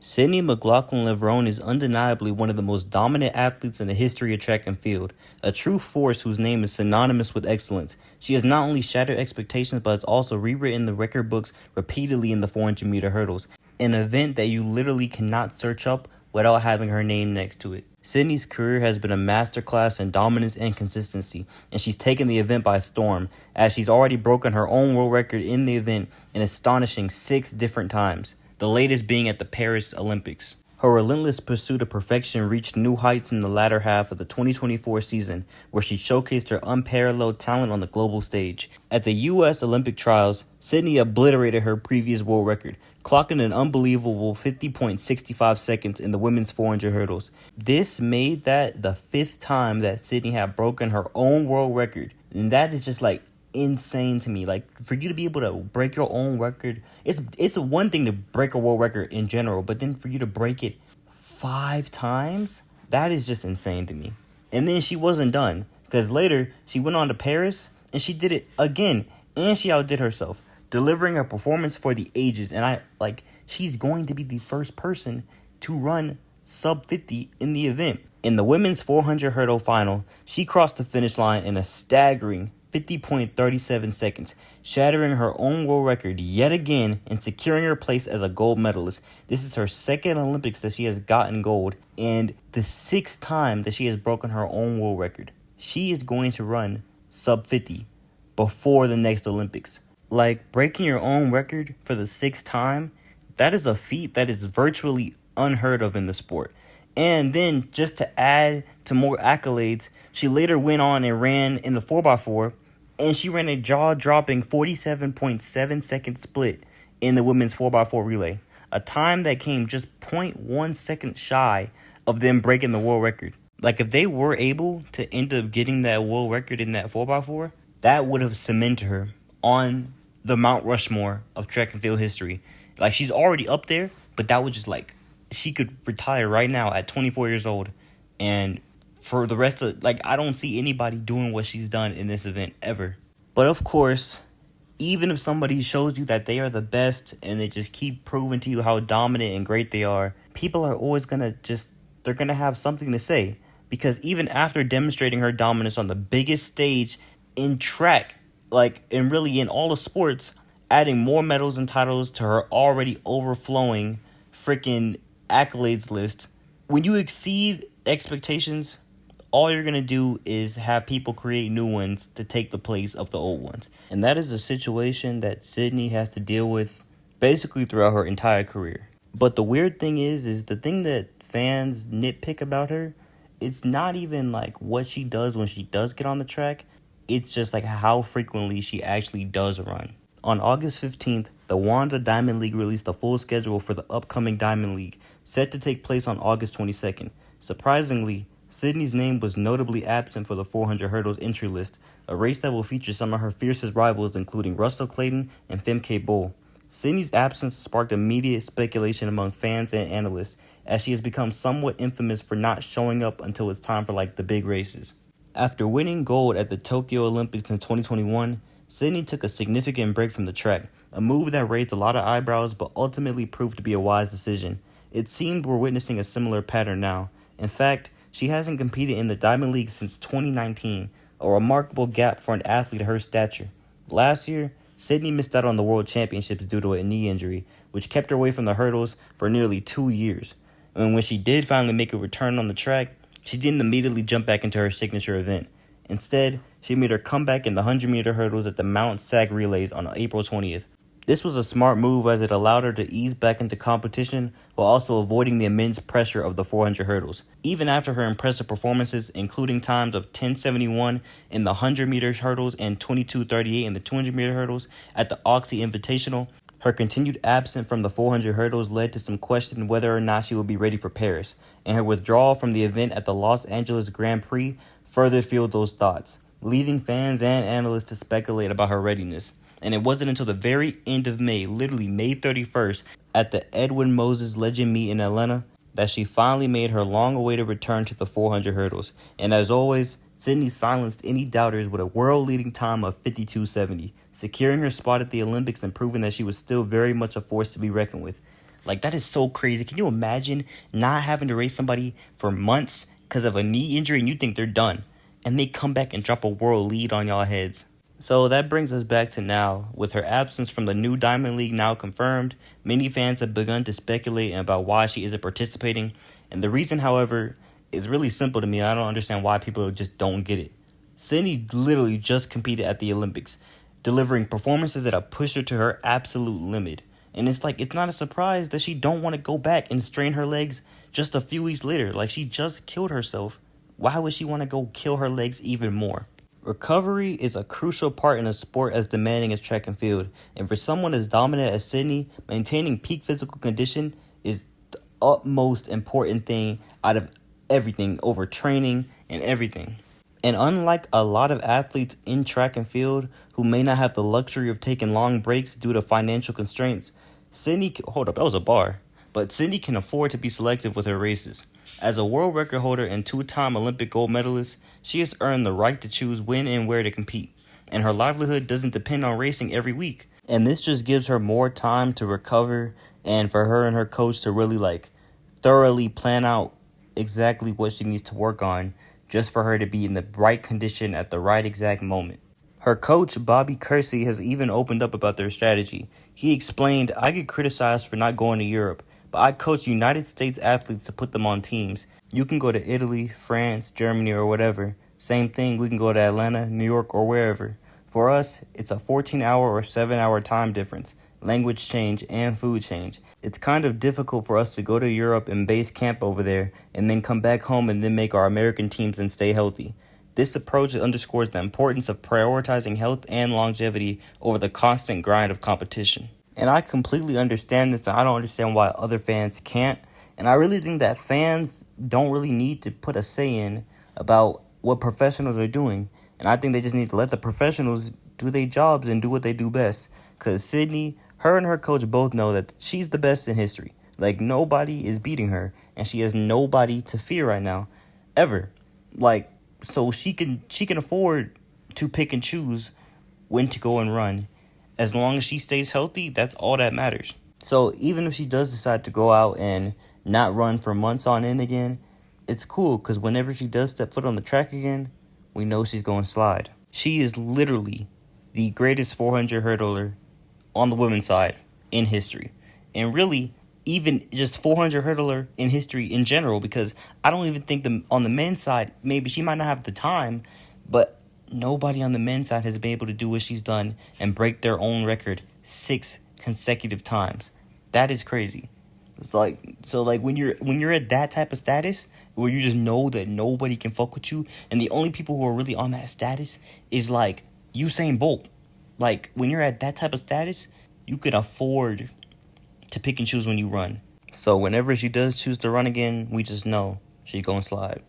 Sydney Mclaughlin-Levrone is undeniably one of the most dominant athletes in the history of track and field, a true force whose name is synonymous with excellence. She has not only shattered expectations but has also rewritten the record books repeatedly in the 400-meter hurdles, an event that you literally cannot search up without having her name next to it. Sydney's career has been a masterclass in dominance and consistency, and she's taken the event by storm, as she's already broken her own world record in the event an astonishing 6 different times, the latest being at the Paris Olympics. Her relentless pursuit of perfection reached new heights in the latter half of the 2024 season, where she showcased her unparalleled talent on the global stage. At the U.S. Olympic trials, Sydney obliterated her previous world record, clocking an unbelievable 50.65 seconds in the women's 400 hurdles. This made that the 5th time that Sydney had broken her own world record, and that is just insane to me. For you to be able to break your own record, it's one thing to break a world record in general, but then for you to break it 5 times, that is just insane to me. And then she wasn't done, because later she went on to Paris and she did it again, and she outdid herself, delivering a performance for the ages. And she's going to be the first person to run sub 50 in the event. In the women's 400 hurdle final, she crossed the finish line in a staggering 50.37 seconds, shattering her own world record yet again and securing her place as a gold medalist. This is her 2nd Olympics that she has gotten gold, and the 6th time that she has broken her own world record. She is going to run sub 50 before the next Olympics. Breaking your own record for the 6th time, that is a feat that is virtually unheard of in the sport. And then, just to add to more accolades, she later went on and ran in the 4x4, and she ran a jaw-dropping 47.7 second split in the women's 4x4 relay, a time that came just 0.1 second shy of them breaking the world record. If they were able to end up getting that world record in that 4x4, that would have cemented her on the Mount Rushmore of track and field history. She's already up there, but that would just she could retire right now at 24 years old. And for the rest of, I don't see anybody doing what she's done in this event ever. But of course, even if somebody shows you that they are the best and they just keep proving to you how dominant and great they are, people are always they're going to have something to say. Because even after demonstrating her dominance on the biggest stage in track, and really in all the sports, adding more medals and titles to her already overflowing freaking accolades list, when you exceed expectations, all you're going to do is have people create new ones to take the place of the old ones. And that is a situation that Sydney has to deal with basically throughout her entire career. But the weird thing is the thing that fans nitpick about her, it's not even what she does when she does get on the track. It's just how frequently she actually does run. On August 15th, the Wanda Diamond League released a full schedule for the upcoming Diamond League, set to take place on August 22nd. Surprisingly, Sydney's name was notably absent for the 400 hurdles entry list, a race that will feature some of her fiercest rivals including Russell Clayton and Femke Bol. Sydney's absence sparked immediate speculation among fans and analysts, as she has become somewhat infamous for not showing up until it's time for the big races. After winning gold at the Tokyo Olympics in 2021, Sydney took a significant break from the track, a move that raised a lot of eyebrows but ultimately proved to be a wise decision. It seemed we're witnessing a similar pattern now. In fact, she hasn't competed in the Diamond League since 2019, a remarkable gap for an athlete of her stature. Last year, Sydney missed out on the World Championships due to a knee injury, which kept her away from the hurdles for nearly 2 years. And when she did finally make a return on the track, she didn't immediately jump back into her signature event. Instead, she made her comeback in the 100-meter hurdles at the Mount Sag Relays on April 20th. This was a smart move as it allowed her to ease back into competition while also avoiding the immense pressure of the 400 hurdles. Even after her impressive performances, including times of 10:71 in the 100-meter hurdles and 22:38 in the 200-meter hurdles at the Oxy Invitational, her continued absence from the 400 hurdles led to some question whether or not she would be ready for Paris, and her withdrawal from the event at the Los Angeles Grand Prix further fueled those thoughts, leaving fans and analysts to speculate about her readiness. And it wasn't until the very end of May, literally May 31st, at the Edwin Moses Legend Meet in Atlanta, that she finally made her long-awaited return to the 400 hurdles. And as always, Sydney silenced any doubters with a world-leading time of 52.70, securing her spot at the Olympics and proving that she was still very much a force to be reckoned with. Like, that is so crazy. Can you imagine not having to race somebody for months because of a knee injury and you think they're done? And they come back and drop a world lead on y'all heads. So that brings us back to now. With her absence from the new Diamond League now confirmed, many fans have begun to speculate about why she isn't participating. And the reason, however, is really simple to me. I don't understand why people just don't get it. Sydney literally just competed at the Olympics, delivering performances that have pushed her to her absolute limit. And it's like, it's not a surprise that she don't want to go back and strain her legs just a few weeks later. Like, she just killed herself. Why would she want to go kill her legs even more? Recovery is a crucial part in a sport as demanding as track and field. And for someone as dominant as Sydney, maintaining peak physical condition is the utmost important thing out of everything, over training and everything. And unlike a lot of athletes in track and field who may not have the luxury of taking long breaks due to financial constraints, Sydney can afford to be selective with her races. As a world record holder and two-time Olympic gold medalist, she has earned the right to choose when and where to compete, and her livelihood doesn't depend on racing every week. And this just gives her more time to recover and for her and her coach to really thoroughly plan out exactly what she needs to work on just for her to be in the right condition at the right exact moment. Her coach, Bobby Kersey, has even opened up about their strategy. He explained, "I get criticized for not going to Europe, but I coach United States athletes to put them on teams. You can go to Italy, France, Germany, or whatever. Same thing, we can go to Atlanta, New York, or wherever. For us, it's a 14-hour or 7-hour time difference, language change, and food change. It's kind of difficult for us to go to Europe and base camp over there, and then come back home and then make our American teams and stay healthy. This approach underscores the importance of prioritizing health and longevity over the constant grind of competition." And I completely understand this, and I don't understand why other fans can't. And I really think that fans don't really need to put a say in about what professionals are doing. And I think they just need to let the professionals do their jobs and do what they do best. Because Sydney, her and her coach both know that she's the best in history. Like, nobody is beating her, and she has nobody to fear right now, ever. So she can afford to pick and choose when to go and run. As long as she stays healthy, that's all that matters. So even if she does decide to go out and not run for months on end again, it's cool, because whenever she does step foot on the track again, we know she's going to slide. She is literally the greatest 400 hurdler on the women's side in history. And really, even just 400 hurdler in history in general, because I don't even think on the men's side, maybe she might not have the time, but nobody on the men's side has been able to do what she's done and break their own record 6 consecutive times. That is crazy. It's when you're at that type of status where you just know that nobody can fuck with you, and the only people who are really on that status is Usain Bolt. When you're at that type of status, you can afford to pick and choose when you run. So whenever she does choose to run again, we just know she's gonna slide.